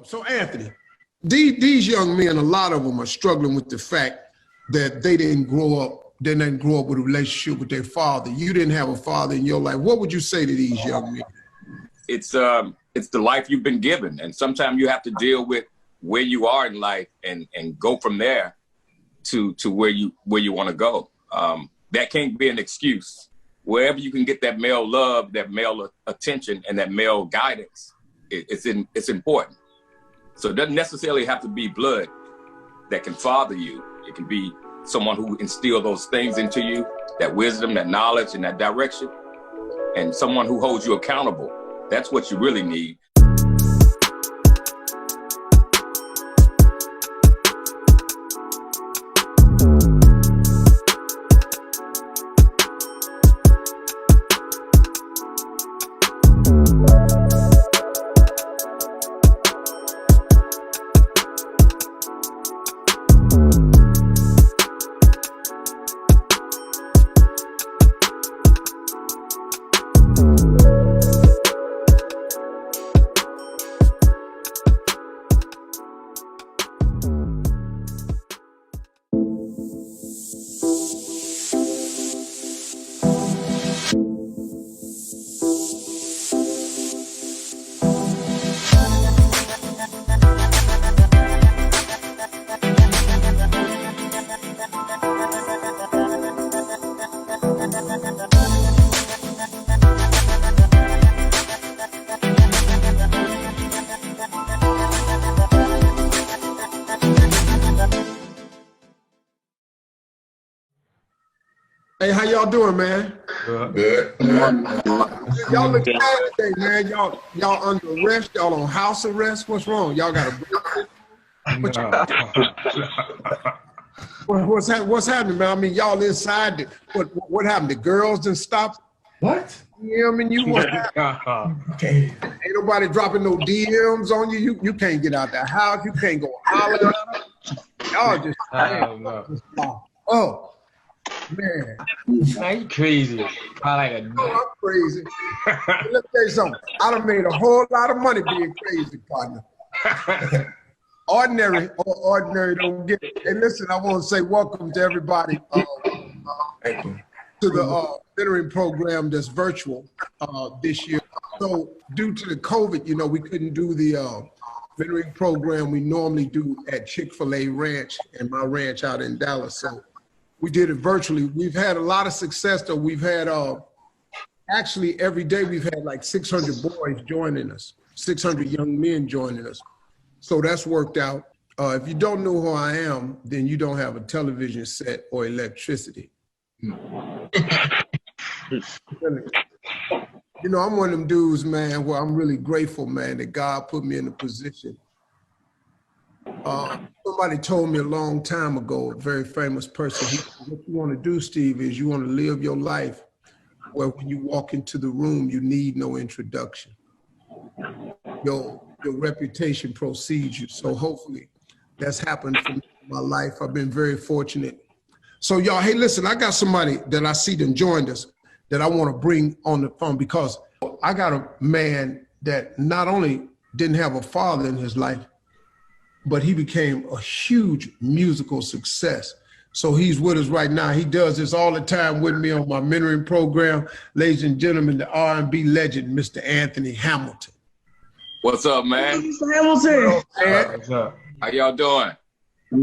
So Anthony, these young men, a lot of them are struggling with the fact that they didn't grow up with a relationship with their father. You didn't have a father in your life. What would you say to these young men? It's the life you've been given, and sometimes you have to deal with where you are in life and go from there to where you want to go. That can't be an excuse. Wherever you can get that male love, that male attention, and that male guidance, it's important. So it doesn't necessarily have to be blood that can father you. It can be someone who instill those things into you, that wisdom, that knowledge, and that direction, and someone who holds you accountable. That's what you really need. Hey, how y'all doing, man? Good. Y'all look bad today, man. Y'all under arrest? Y'all on house arrest? What's wrong? Y'all got what's happening, man? I mean, y'all inside. What happened? The girls didn't stop? What? DMing you? What's happening? Okay. Ain't nobody dropping no DMs on you. You can't get out the house. You can't go holler at them. Y'all just oh. Man, you crazy. I'm crazy. Let me tell you something. I done made a whole lot of money being crazy, partner. Ordinary don't get it. Hey, listen, I want to say welcome to everybody Thank you. to the mentoring program that's virtual this year. So due to the COVID, we couldn't do the mentoring program we normally do at Chick-fil-A Ranch and my ranch out in Dallas. So we did it virtually. We've had a lot of success, though. We've had, actually every day we've had like 600 boys joining us, 600 young men joining us. So that's worked out. If you don't know who I am, then you don't have a television set or electricity. I'm one of them dudes, man, where I'm really grateful, man, that God put me in a position. Somebody told me a long time ago, a very famous person, what you want to do, Steve, is you want to live your life where when you walk into the room, you need no introduction. Your reputation precedes you. So hopefully that's happened for me in my life. I've been very fortunate. So y'all, hey, listen, I got somebody that I see them joined us that I want to bring on the phone because I got a man that not only didn't have a father in his life, but he became a huge musical success. So he's with us right now. He does this all the time with me on my mentoring program. Ladies and gentlemen, the R&B legend, Mr. Anthony Hamilton. What's up, man? Mr. Hamilton. What's up? How y'all doing?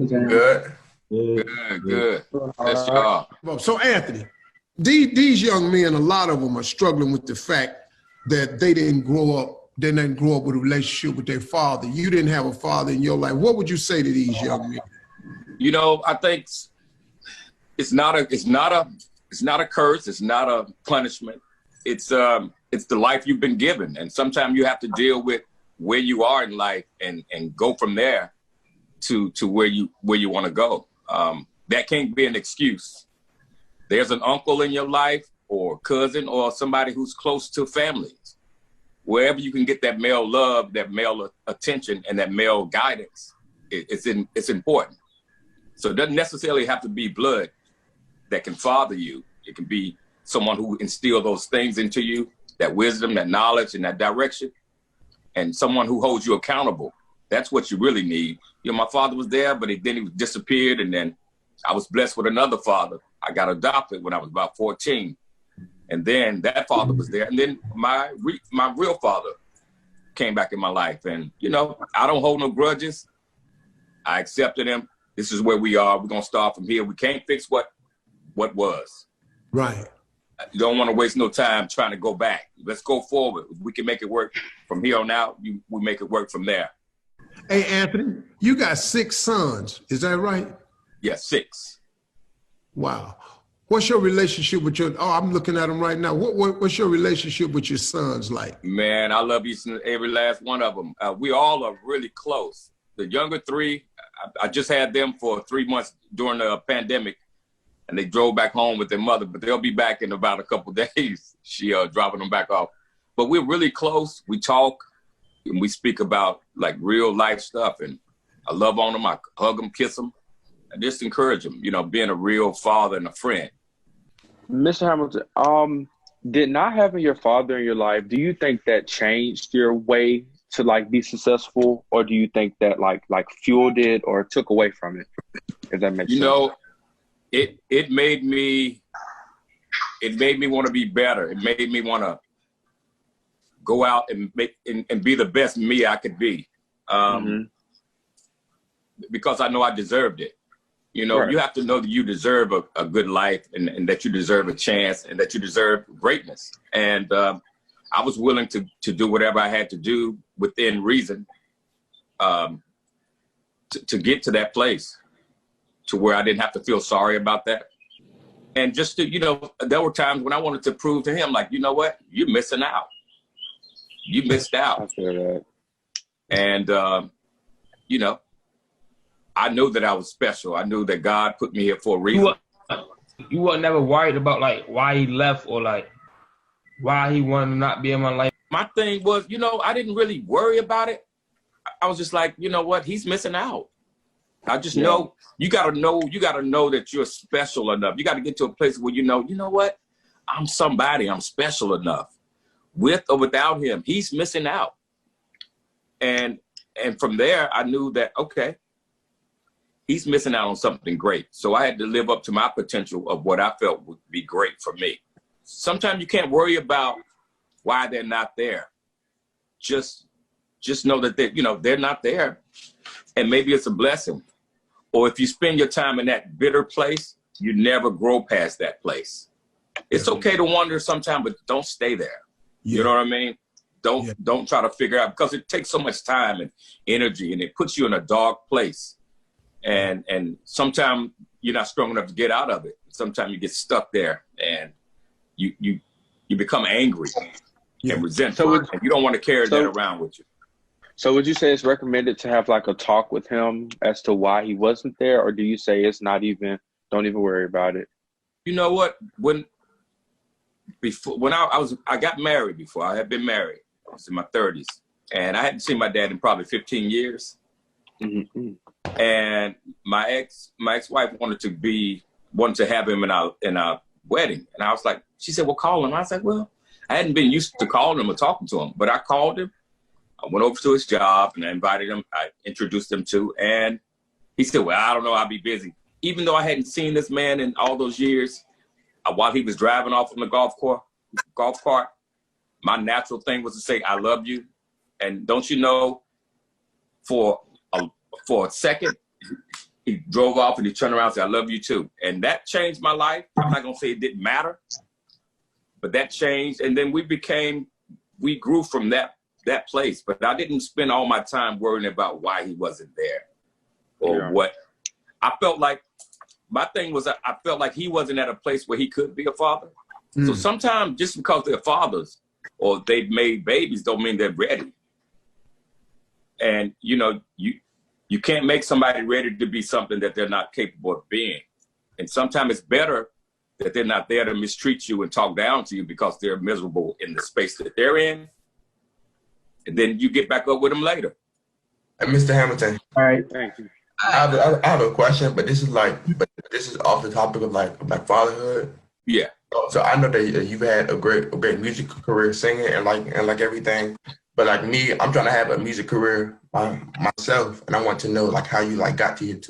Good. Good. That's y'all. So Anthony, these young men, a lot of them are struggling with the fact that they didn't grow up with a relationship with their father. You didn't have a father in your life. What would you say to these young men? I think it's not a curse. It's not a punishment. It's the life you've been given, and sometimes you have to deal with where you are in life and go from there to where you want to go. That can't be an excuse. There's an uncle in your life, or cousin, or somebody who's close to family. Wherever you can get that male love, that male attention, and that male guidance, it's important. So it doesn't necessarily have to be blood that can father you. It can be someone who instill those things into you, that wisdom, that knowledge, and that direction, and someone who holds you accountable. That's what you really need. You know, my father was there, but then he disappeared. And then I was blessed with another father. I got adopted when I was about 14. And then that father was there. And then my real father came back in my life. And, you know, I don't hold no grudges. I accepted him. This is where we are. We're going to start from here. We can't fix what was. Right. You don't want to waste no time trying to go back. Let's go forward. If we can make it work from here on out, we make it work from there. Hey, Anthony, you got 6 sons. Is that right? Yeah, 6. Wow. What's your relationship with I'm looking at them right now. What's your relationship with your sons like? Man, I love each and every last one of them. We all are really close. The younger 3, I just had them for 3 months during the pandemic, and they drove back home with their mother, but they'll be back in about a couple of days. She dropping them back off. But we're really close. We talk, and we speak about like real life stuff, and I love on them. I hug them, kiss them, and just encourage them, you know, being a real father and a friend. Mr. Hamilton, did not having your father in your life, do you think that changed your way to like be successful, or do you think that like fueled it or took away from it? If that makes sense. You know, it made me want to be better. It made me want to go out and be the best me I could be, because I know I deserved it. You know, right. You have to know that you deserve a good life, and that you deserve a chance, and that you deserve greatness. And I was willing to do whatever I had to do within reason to get to that place, to where I didn't have to feel sorry about that. And just to, you know, there were times when I wanted to prove to him, like, you know what, you're missing out. You missed out. I feel that. And, you know, I knew that I was special. I knew that God put me here for a reason. You were never worried about like why he left, or like why he wanted to not be in my life? My thing was, you know, I didn't really worry about it. I was just like, you know what, he's missing out. I just know, you gotta know that you're special enough. You gotta get to a place where you know what, I'm somebody, I'm special enough. With or without him, he's missing out. And from there, I knew that, okay, he's missing out on something great. So I had to live up to my potential of what I felt would be great for me. Sometimes you can't worry about why they're not there. Just know that they're not there, and maybe it's a blessing. Or if you spend your time in that bitter place, you never grow past that place. It's okay to wonder sometimes, but don't stay there. Yeah. You know what I mean? Don't try to figure out, because it takes so much time and energy, and it puts you in a dark place. And sometimes you're not strong enough to get out of it. Sometimes you get stuck there, and you become angry and resentful, and you don't want to carry that around with you. So would you say it's recommended to have like a talk with him as to why he wasn't there, or do you say it's not even, don't even worry about it? You know what? When I got married before. I had been married. I was in my 30s, and I hadn't seen my dad in probably 15 years. Mm-hmm. And my ex-wife wanted to have him in our wedding. And I was like, she said, well, call him. I was like, well, I hadn't been used to calling him or talking to him, but I called him. I went over to his job and I invited him. I introduced him to, and he said, well, I don't know, I'll be busy. Even though I hadn't seen this man in all those years, while he was driving off on the golf cart, my natural thing was to say, I love you. And don't you know, for a second, he drove off and he turned around and said, I love you too. And that changed my life. I'm not gonna say it didn't matter, but that changed. And then we grew from that place. But I didn't spend all my time worrying about why he wasn't there or what. I felt like, my thing was, I felt like he wasn't at a place where he could be a father. So sometimes just because they're fathers or they've made babies don't mean they're ready. And you can't make somebody ready to be something that they're not capable of being. And sometimes it's better that they're not there to mistreat you and talk down to you because they're miserable in the space that they're in. And then you get back up with them later. Mr. Hamilton. All right, thank you. I have a question, but this is off the topic of like fatherhood. Yeah. So I know that you've had a great music career singing and like everything. But like me, I'm trying to have a music career myself, and I want to know like how you like got to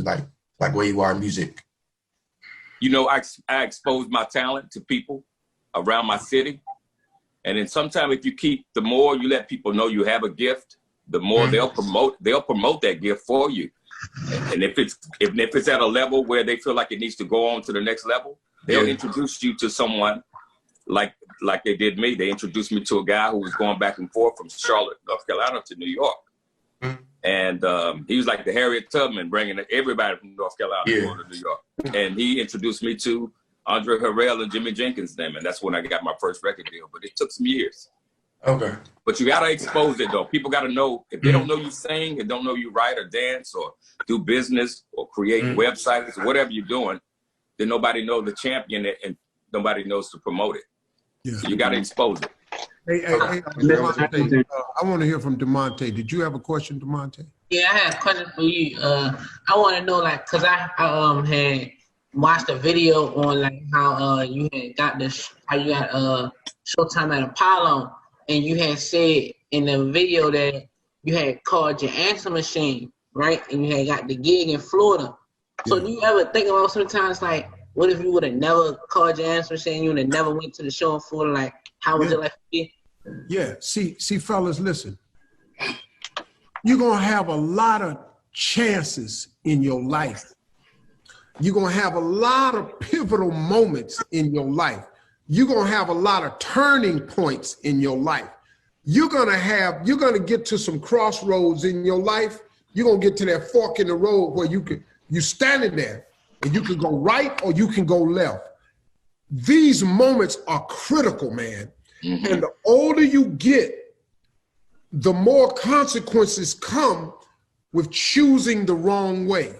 like where you are in music. You know, I expose my talent to people around my city. And then sometimes if you the more you let people know you have a gift, the more they'll promote that gift for you. And if it's at a level where they feel like it needs to go on to the next level, they'll introduce you to someone like they did me. They introduced me to a guy who was going back and forth from Charlotte, North Carolina to New York. And he was like the Harriet Tubman, bringing everybody from North Carolina going to New York. And he introduced me to Andre Harrell and Jimmy Jenkins' them, and that's when I got my first record deal. But it took some years. Okay. But you gotta expose it though. People gotta know, if they don't know you sing, and don't know you write or dance or do business or create websites or whatever you're doing, then nobody knows the champion and nobody knows to promote it. Yeah. So you gotta expose it. Hey, DeMonte, I want to hear from DeMonte. Did you have a question, DeMonte? Yeah, I had a question for you. I want to know, like, cause I had watched a video on like how you had got this, how you got Showtime at Apollo, and you had said in the video that you had called your answer machine, right? And you had got the gig in Florida. So do you ever think about sometimes like, what if you would have never called your answer machine? You would have never went to the show in Florida. Like, how was it like for you? Yeah. See, fellas, listen. You're gonna have a lot of chances in your life. You're gonna have a lot of pivotal moments in your life. You're gonna have a lot of turning points in your life. You're gonna get to some crossroads in your life. You're gonna get to that fork in the road where you're standing there and you can go right or you can go left. These moments are critical, man. And the older you get, the more consequences come with choosing the wrong way.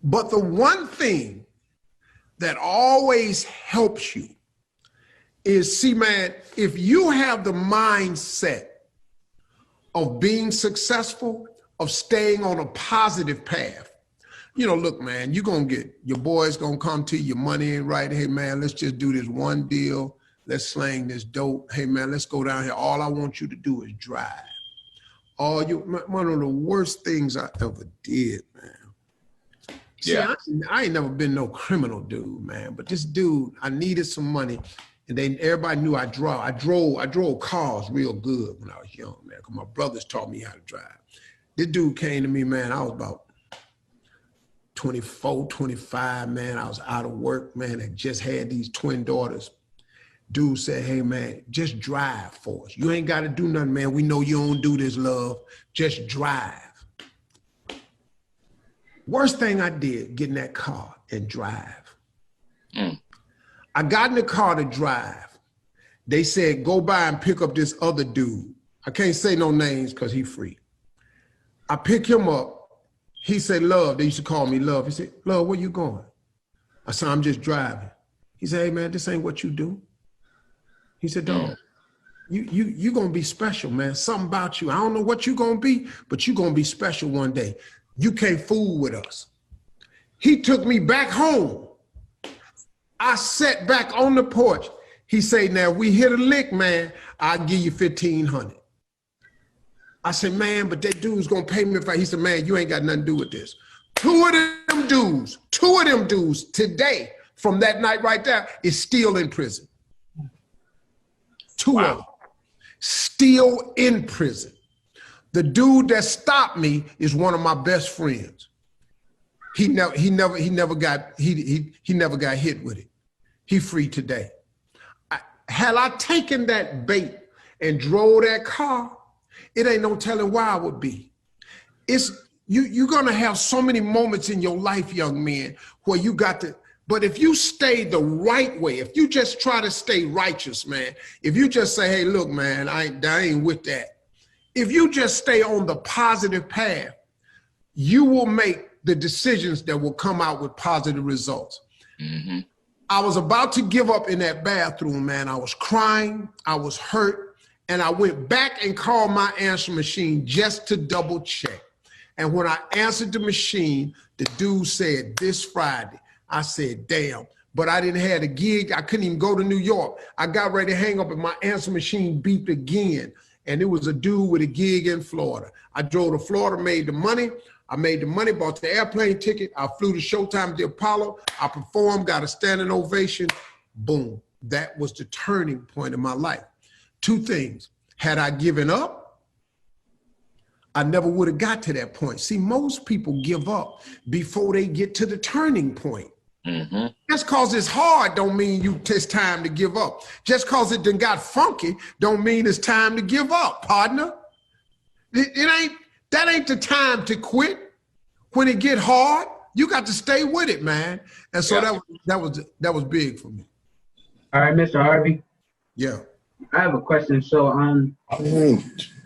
But the one thing that always helps you is, see, man, if you have the mindset of being successful, of staying on a positive path, you know, look, man, you're going to get, your boy's going to come to you, your money ain't right. Hey, man, let's just do this one deal. Let's slang this dope. Hey, man, let's go down here. All I want you to do is drive. One of the worst things I ever did, man. See, I ain't never been no criminal dude, man. But this dude, I needed some money, and everybody knew I drove. I drove cars real good when I was young, man, because my brothers taught me how to drive. This dude came to me, man. I was about 24, 25, man. I was out of work, man. I just had these twin daughters. Dude said, hey, man, just drive for us. You ain't got to do nothing, man. We know you don't do this, love. Just drive. Worst thing I did, get in that car and drive. I got in the car to drive. They said, go by and pick up this other dude. I can't say no names because he free. I pick him up. He said, Love. They used to call me Love. He said, Love, where you going? I said, I'm just driving. He said, hey, man, this ain't what you do. He said, dog, you gonna be special, man. Something about you. I don't know what you gonna be, but you gonna be special one day. You can't fool with us. He took me back home. I sat back on the porch. He said, now, if we hit a lick, man, I'll give you $1,500. I said, man, but that dude's gonna pay me he said, man, you ain't got nothing to do with this. Two of them dudes today, from that night right there, is still in prison. Two of them, still in prison. The dude that stopped me is one of my best friends. He never got hit with it. He free today. Had I taken that bait and drove that car, it ain't no telling where I would be. You're gonna have so many moments in your life, young men, where you got to. But if you stay the right way, if you just try to stay righteous, man, if you just say, hey, look, man, I ain't with that. If you just stay on the positive path, you will make the decisions that will come out with positive results. I was about to give up in that bathroom, man. I was crying, I was hurt, and I went back and called my answer machine just to double check. And when I answered the machine, the dude said, this Friday. I said, damn, but I didn't have a gig. I couldn't even go to New York. I got ready to hang up and my answer machine beeped again. and it was a dude with a gig in Florida. I drove to Florida, made the money. I made the money, bought the airplane ticket. I flew to Showtime at the Apollo. I performed, got a standing ovation. Boom. That was the turning point in my life. Two things. Had I given up, I never would have got to that point. See, most people give up before they get to the turning point. Mm-hmm. Just cause it's hard don't mean it's time to give up. Just cause it done got funky don't mean it's time to give up, partner. That ain't the time to quit. When it get hard, you got to stay with it, man. And so that was big for me. All right, Mr. Harvey. Yeah. I have a question. So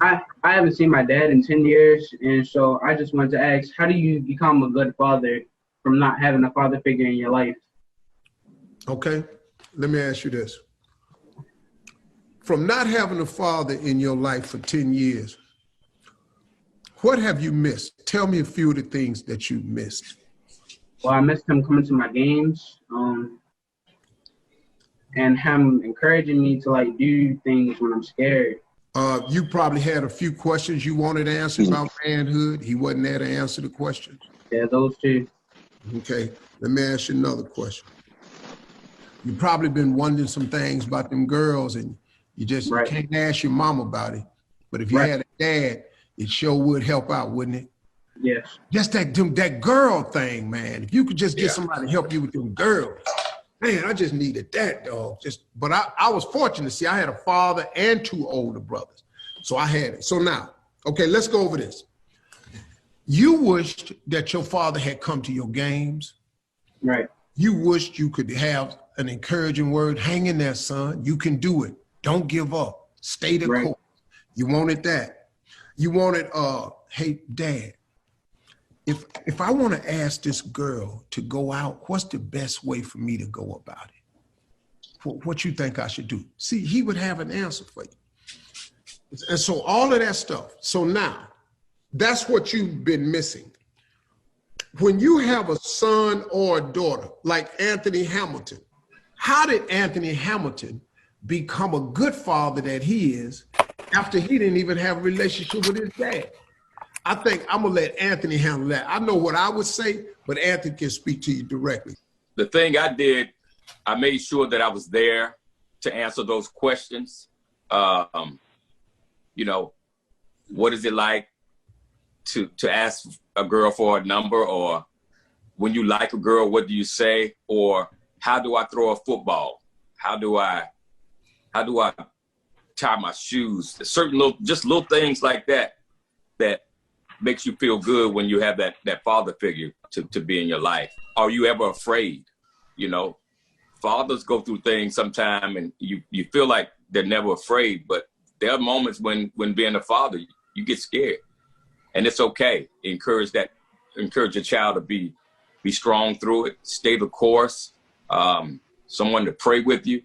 I haven't seen my dad in 10 years, and so I just wanted to ask, how do you become a good father from not having a father figure in your life? Okay, let me ask you this. From not having a father in your life for 10 years, what have you missed? Tell me a few of the things that you missed. Well, I missed him coming to my games, and him encouraging me to like do things when I'm scared. You probably had a few questions you wanted answered about manhood. He wasn't there to answer the questions. Yeah, those two. Okay, let me ask you another question. You've probably been wondering some things about them girls, and you just you can't ask your mom about it. But if you had a dad, it sure would help out, wouldn't it? Yes. Just that girl thing, man. If you could just get somebody to help you with them girls. Man, I just needed that, dog. But I was fortunate. See, I had a father and two older brothers. So I had it. So now, okay, let's go over this. You wished that your father had come to your games. Right. You wished you could have an encouraging word. Hang in there, son. You can do it. Don't give up. Stay the course. You wanted that. You wanted, hey, Dad, if I want to ask this girl to go out, what's the best way for me to go about it? What you think I should do? See, he would have an answer for you. And so all of that stuff. So now, that's what you've been missing. When you have a son or a daughter, like Anthony Hamilton, how did Anthony Hamilton become a good father that he is after he didn't even have a relationship with his dad? I think I'm gonna let Anthony handle that. I know what I would say, but Anthony can speak to you directly. The thing I did, I made sure that I was there to answer those questions. You know, what is it like to ask a girl for a number, or when you like a girl, what do you say? Or how do I throw a football? How do I tie my shoes? Certain little things like that makes you feel good when you have that father figure to be in your life. Are you ever afraid? You know, fathers go through things sometime and you feel like they're never afraid, but there are moments when being a father, you get scared. And it's okay. Encourage your child to be strong through it, stay the course, someone to pray with you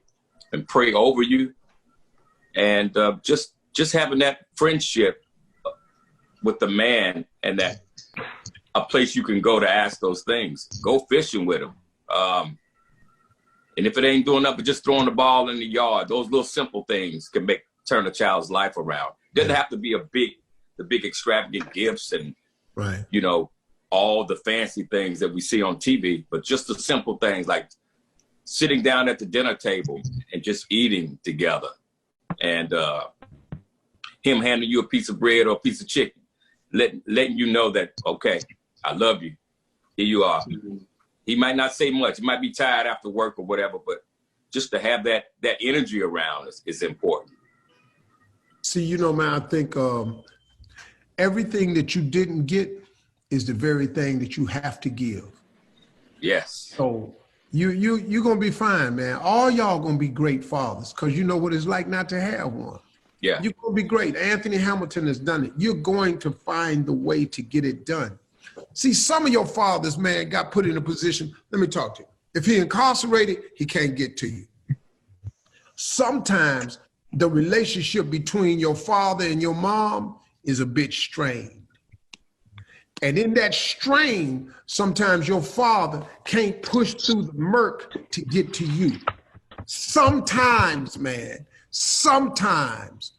and pray over you. And just having that friendship with the man, and that a place you can go to ask those things. Go fishing with him. And if it ain't doing nothing but just throwing the ball in the yard, those little simple things can turn a child's life around. It doesn't have to be the big extravagant gifts and, you know, all the fancy things that we see on TV, but just the simple things like sitting down at the dinner table and just eating together, and him handing you a piece of bread or a piece of chicken, letting you know that, okay, I love you. Here you are. He might not say much. He might be tired after work or whatever, but just to have that energy around is important. See, you know, man, I think everything that you didn't get is the very thing that you have to give. Yes. So you're gonna be fine, man. All y'all gonna be great fathers, because you know what it's like not to have one. Yeah. You're gonna be great. Anthony Hamilton has done it. You're going to find the way to get it done. See, some of your fathers, man, got put in a position. Let me talk to you. If he incarcerated, he can't get to you. Sometimes the relationship between your father and your mom is a bit strained. And in that strain, sometimes your father can't push through the murk to get to you. Sometimes, man, sometimes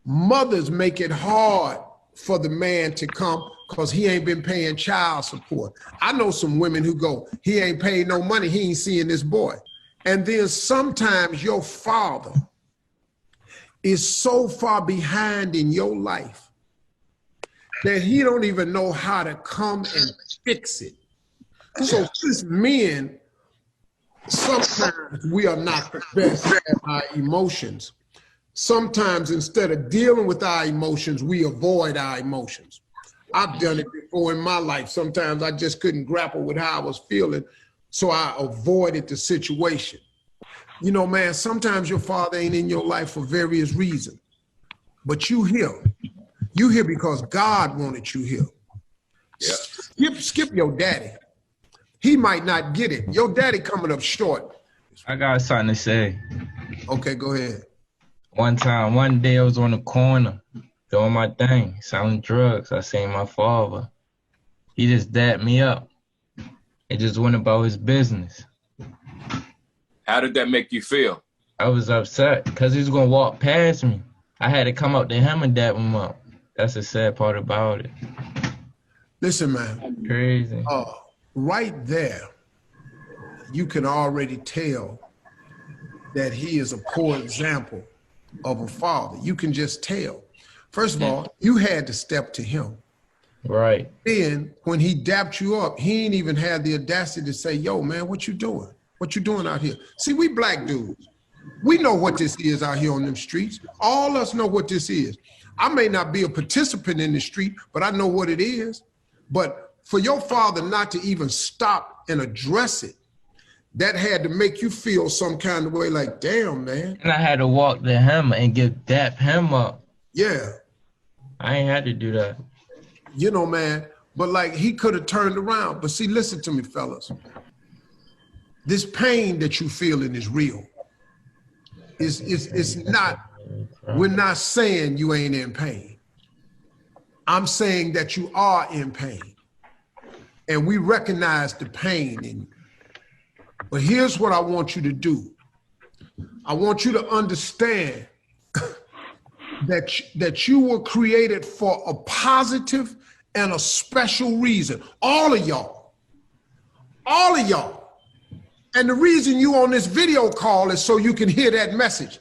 Mothers make it hard for the man to come because he ain't been paying child support. I know some women who go, he ain't paying no money, he ain't seeing this boy. And then sometimes your father is so far behind in your life that he don't even know how to come and fix it. So as men, sometimes we are not the best at our emotions. Sometimes instead of dealing with our emotions, we avoid our emotions. I've done it before in my life. Sometimes I just couldn't grapple with how I was feeling, so I avoided the situation. You know, man, sometimes your father ain't in your life for various reasons, but you here. You here because God wanted you here. Yeah. Skip your daddy. He might not get it. Your daddy coming up short. I got something to say. Okay, go ahead. One day I was on the corner doing my thing, selling drugs. I seen my father. He just dapped me up. He just went about his business. How did that make you feel? I was upset because he was going to walk past me. I had to come up to him and dap him up. That's the sad part about it. Listen, man. Crazy. Right there, you can already tell that he is a poor example of a father. You can just tell. First of all, you had to step to him. Right. Then when he dapped you up, he ain't even had the audacity to say, yo, man, what you doing? What you doing out here? See, we black dudes, we know what this is out here on them streets. All us know what this is. I may not be a participant in the street, but I know what it is. But for your father not to even stop and address it, that had to make you feel some kind of way like, damn, man. And I had to walk to him and dap him up. Yeah. I ain't had to do that. You know, man, but like he could have turned around. But see, listen to me, fellas. This pain that you feeling is real. It's not, we're not saying you ain't in pain. I'm saying that you are in pain. And we recognize the pain in you. But here's what I want you to do. I want you to understand that you were created for a positive and a special reason. All of y'all. All of y'all. And the reason you on this video call is so you can hear that message.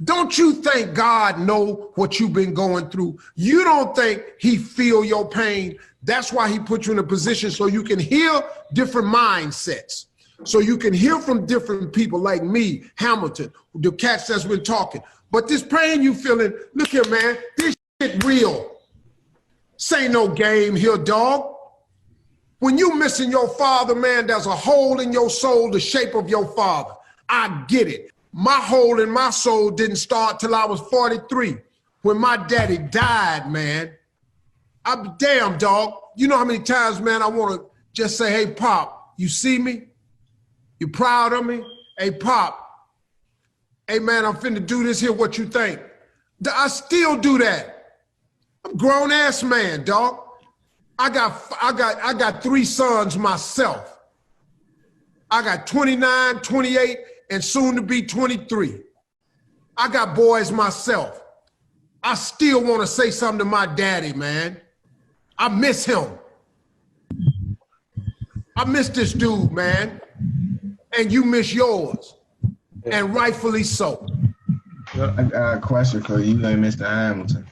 Don't you think God know what you've been going through? You don't think he feel your pain? That's why he put you in a position so you can hear different mindsets. So you can hear from different people like me, Hamilton, the cats that's been talking. But this pain you feeling, look here, man, this shit real. This ain't no game here, dog. When you missing your father, man, there's a hole in your soul the shape of your father. I get it. My hole in my soul didn't start till I was 43. When my daddy died, man. I'm damn, dog. You know how many times, man, I want to just say, hey, Pop, you see me? You proud of me? Hey, Pop. Hey, man, I'm finna do this here. What you think? I still do that. I'm a grown-ass man, dog. I got 3 sons myself. I got 29, 28, and soon to be 23. I got boys myself. I still want to say something to my daddy, man. I miss him. I miss this dude, man. And you miss yours. And rightfully so. Well, I got a question for you, Mr. Hamilton.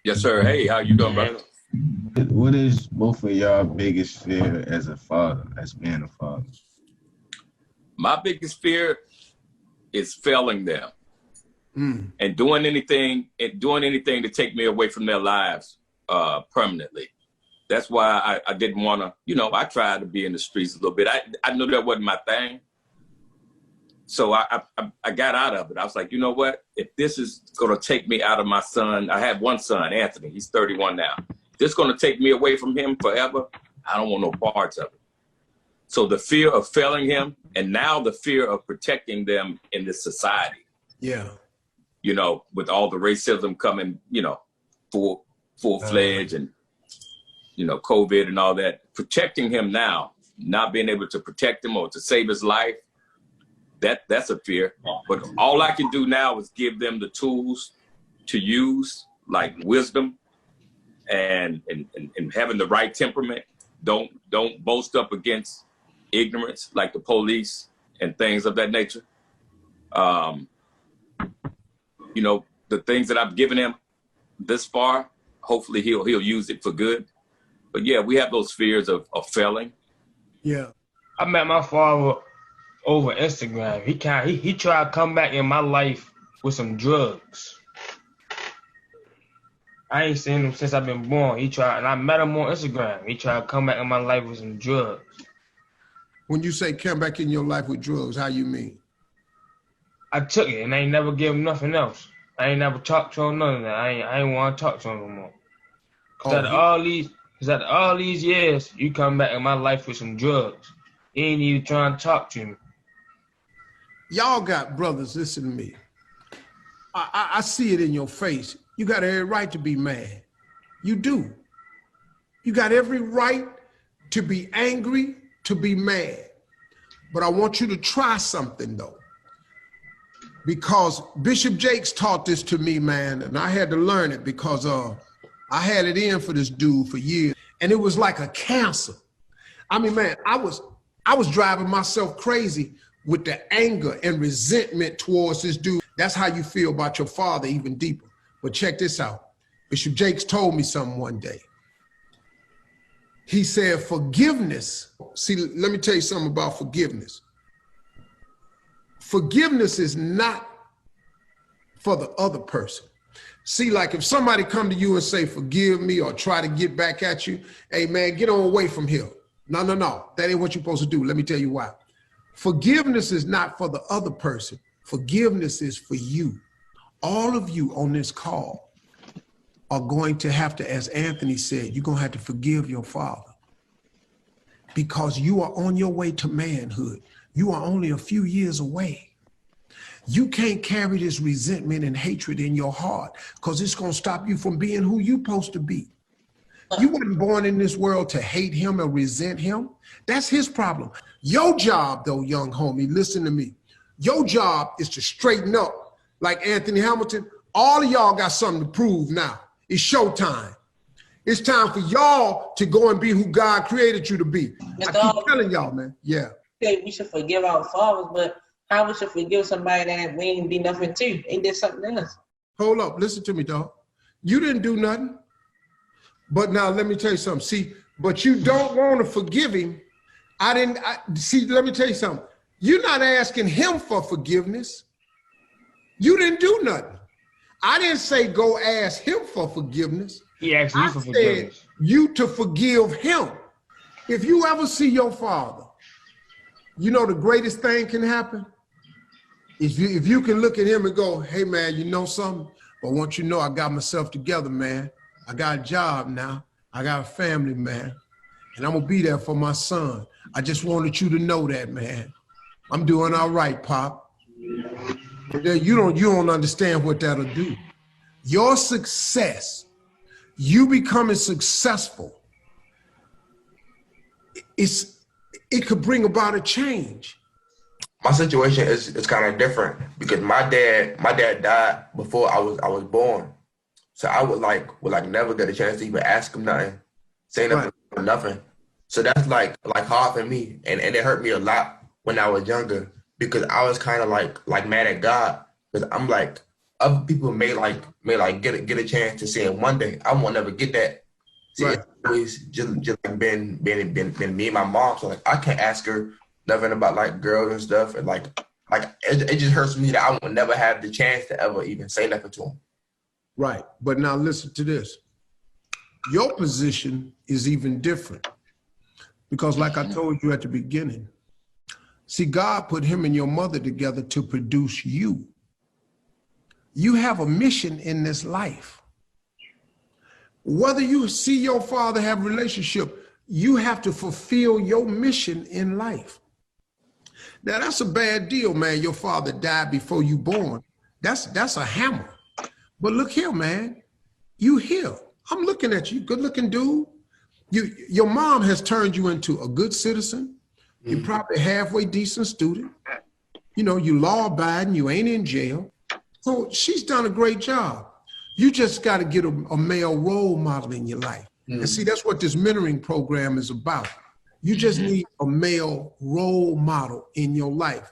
Yes, sir. Hey, how you doing, brother? What is both of y'all biggest fear as a father, as being a father? My biggest fear is failing them and doing anything to take me away from their lives permanently. That's why I didn't want to, you know, I tried to be in the streets a little bit. I knew that wasn't my thing. So I got out of it. I was like, you know what? If this is going to take me out of my son, I have one son, Anthony. He's 31 now. If this is going to take me away from him forever, I don't want no parts of it. So the fear of failing him, and now the fear of protecting them in this society. Yeah. You know, with all the racism coming, you know, full-fledged and, you know, COVID and all that. Protecting him now, not being able to protect him or to save his life, that's a fear. But all I can do now is give them the tools to use, like wisdom and having the right temperament. Don't boast up against ignorance like the police and things of that nature. You know, the things that I've given him this far, hopefully he'll use it for good. But yeah, we have those fears of failing. Yeah. I met my father over Instagram. He tried to come back in my life with some drugs. I ain't seen him since I've been born. He tried, and I met him on Instagram. He tried to come back in my life with some drugs. When you say come back in your life with drugs, how you mean? I took it, and I ain't never give him nothing else. I ain't never talked to him, none of that. I ain't want to talk to him no more. Cause after all these years, you come back in my life with some drugs. You ain't even trying to talk to me. Y'all got brothers, listen to me. I see it in your face. You got every right to be mad. You do. You got every right to be angry, to be mad. But I want you to try something though. Because Bishop Jakes taught this to me, man, and I had to learn it because I had it in for this dude for years. And it was like a cancer. I mean, man, I was driving myself crazy with the anger and resentment towards this dude. That's how you feel about your father, even deeper. But check this out. Bishop Jakes told me something one day. He said, forgiveness. See, let me tell you something about forgiveness. Forgiveness is not for the other person. See, like if somebody come to you and say, forgive me, or try to get back at you, hey man, get on away from here. No. That ain't what you're supposed to do. Let me tell you why. Forgiveness is not for the other person. Forgiveness is for you. All of you on this call are going to have to, as Anthony said, you're going to have to forgive your father because you are on your way to manhood. You are only a few years away. You can't carry this resentment and hatred in your heart because it's going to stop you from being who you're supposed to be. You weren't born in this world to hate him or resent him. That's his problem. Your job, though, young homie, listen to me. Your job is to straighten up. Like Anthony Hamilton, all of y'all got something to prove now. It's showtime. It's time for y'all to go and be who God created you to be. I keep telling y'all, man. Yeah. We should forgive our fathers, but how we should forgive somebody that we ain't do nothing to? They did something else. Hold up. Listen to me, dog. You didn't do nothing. But now let me tell you something. See, but you don't want to forgive him. See, let me tell you something. You're not asking him for forgiveness. You didn't do nothing. I didn't say go ask him for forgiveness. He asked you for forgiveness. I said you to forgive him. If you ever see your father, you know the greatest thing can happen? If you can look at him and go, hey man, you know something? But once you know I got myself together, man. I got a job now. I got a family, man. And I'm gonna be there for my son. I just wanted you to know that, man. I'm doing all right, Pop. You don't understand what that'll do. Your success, you becoming successful, it could bring about a change. My situation is kind of different because my dad died before I was born. So I would never get a chance to even ask him nothing, say nothing, right. Nothing. So that's like hard for me. And it hurt me a lot when I was younger because I was kind of like mad at God because I'm like, other people may get a chance to see him one day. I won't never get that. See, right. It's always just like been me and my mom. So like I can't ask her nothing about like girls and stuff. And like it just hurts me that I will never have the chance to ever even say nothing to him. Right. But now listen to this. Your position is even different because like I told you at the beginning, see, God put him and your mother together to produce you. You have a mission in this life. Whether you see your father have a relationship, you have to fulfill your mission in life. Now that's a bad deal, man. Your father died before you born. That's a hammer. But look here, man. You here. I'm looking at you, good looking dude. Your mom has turned you into a good citizen. You're probably halfway decent student. You know, you law abiding, you ain't in jail. So she's done a great job. You just got to get a male role model in your life. And see, that's what this mentoring program is about. You just need a male role model in your life.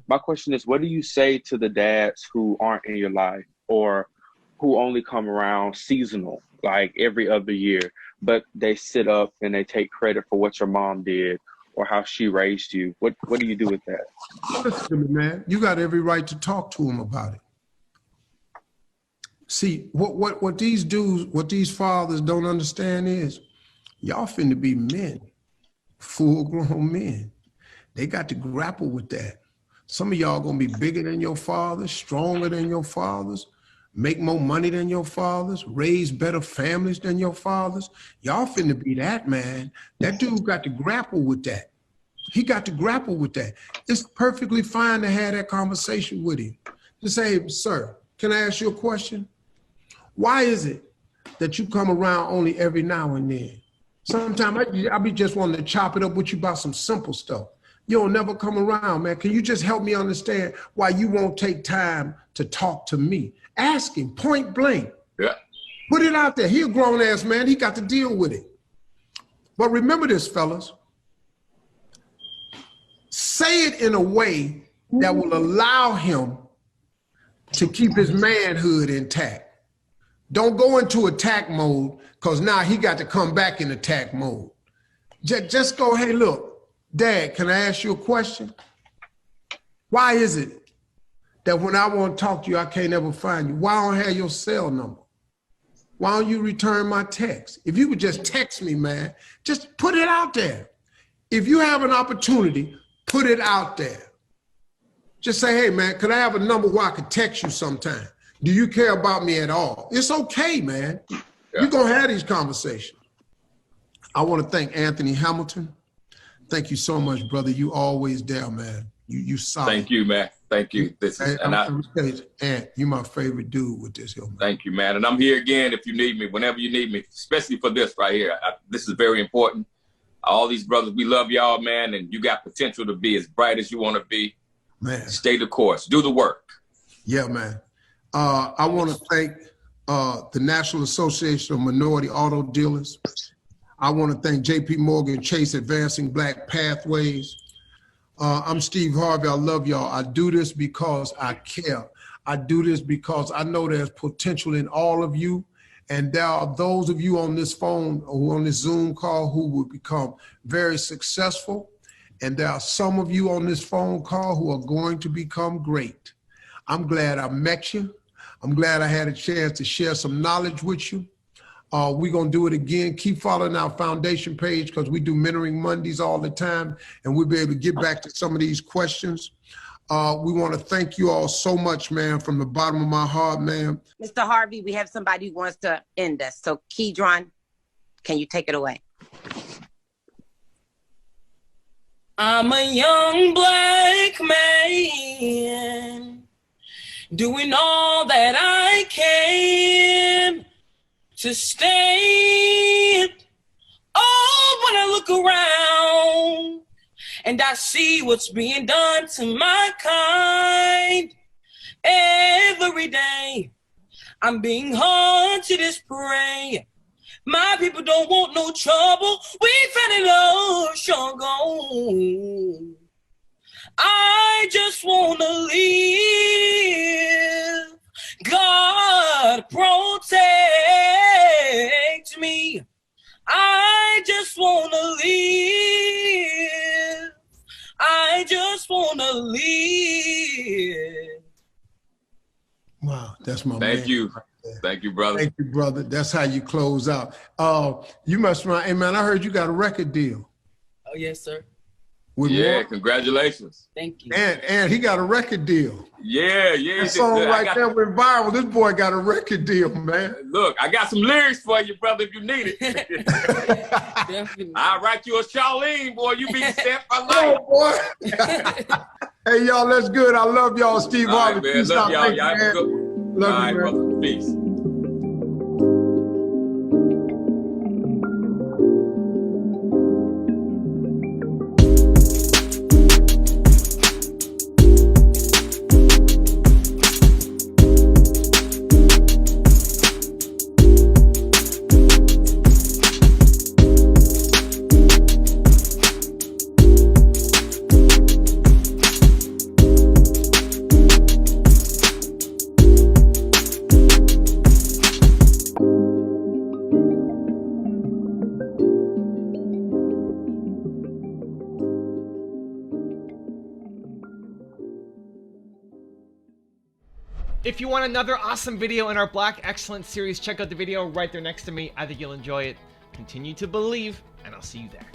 My question is, what do you say to the dads who aren't in your life or who only come around seasonal, like every other year, but they sit up and they take credit for what your mom did or how she raised you? What do you do with that? Listen to me, man. You got every right to talk to them about it. See, what these dudes, what these fathers don't understand is y'all finna be men, full-grown men. They got to grapple with that. Some of y'all gonna be bigger than your fathers, stronger than your fathers, make more money than your fathers, raise better families than your fathers. Y'all finna be that, man. That dude got to grapple with that. He got to grapple with that. It's perfectly fine to have that conversation with him. To say, sir, can I ask you a question? Why is it that you come around only every now and then? Sometimes I be just wanting to chop it up with you about some simple stuff. You don't never come around, man. Can you just help me understand why you won't take time to talk to me? Ask him point blank. Yeah. Put it out there. He a grown ass man. He got to deal with it. But remember this, fellas. Say it in a way that will allow him to keep his manhood intact. Don't go into attack mode, because now he got to come back in attack mode. Just go, hey, look, Dad, can I ask you a question? Why is it that when I want to talk to you, I can't ever find you? Why don't I have your cell number? Why don't you return my text? If you would just text me, man, just put it out there. If you have an opportunity, put it out there. Just say, hey, man, could I have a number where I could text you sometime? Do you care about me at all? It's okay, man. Yeah. You're going to have these conversations. I want to thank Anthony Hamilton. Thank you so much, brother. You always there, man. You solid. Thank you, man. Thank you. This is, Ant, you my favorite dude with this here, man. Thank you, man. And I'm here again if you need me, whenever you need me, especially for this right here. This is very important. All these brothers, we love y'all, man, and you got potential to be as bright as you want to be. Man. Stay the course. Do the work. Yeah, man. I want to thank the National Association of Minority Auto Dealers. I want to thank J.P. Morgan Chase Advancing Black Pathways. I'm Steve Harvey. I love y'all. I do this because I care. I do this because I know there's potential in all of you. And there are those of you on this phone or on this Zoom call who will become very successful. And there are some of you on this phone call who are going to become great. I'm glad I met you. I'm glad I had a chance to share some knowledge with you. We're going to do it again. Keep following our foundation page because we do Mentoring Mondays all the time, and we'll be able to get back to some of these questions. We want to thank you all so much, man, from the bottom of my heart, man. Mr. Harvey, we have somebody who wants to end us. So, Keydron, can you take it away? I'm a young black man doing all that I can to stand. Oh, when I look around and I see what's being done to my kind every day, I'm being haunted as prey. My people don't want no trouble. We fell in love, sure gone. I just want to live. God protect me. I just want to live. I just want to live. Wow, that's my man. Thank you. Thank you, brother. Thank you, brother. That's how you close out. You must run. Hey, man, I heard you got a record deal. Oh, yes, sir. Yeah, congratulations. Thank you. And he got a record deal. Yeah. That song right there went viral. This boy got a record deal, man. Look, I got some lyrics for you, brother, if you need it. Definitely. I'll write you a Charlene, boy. You be set for life. Oh, boy. Hey, y'all, that's good. I love y'all, Steve Harvey. Man, love y'all. Y'all have a good one. Love all you, right, man. brother. Peace. If you want another awesome video in our Black Excellence series, check out the video right there next to me. I think you'll enjoy it. Continue to believe, and I'll see you there.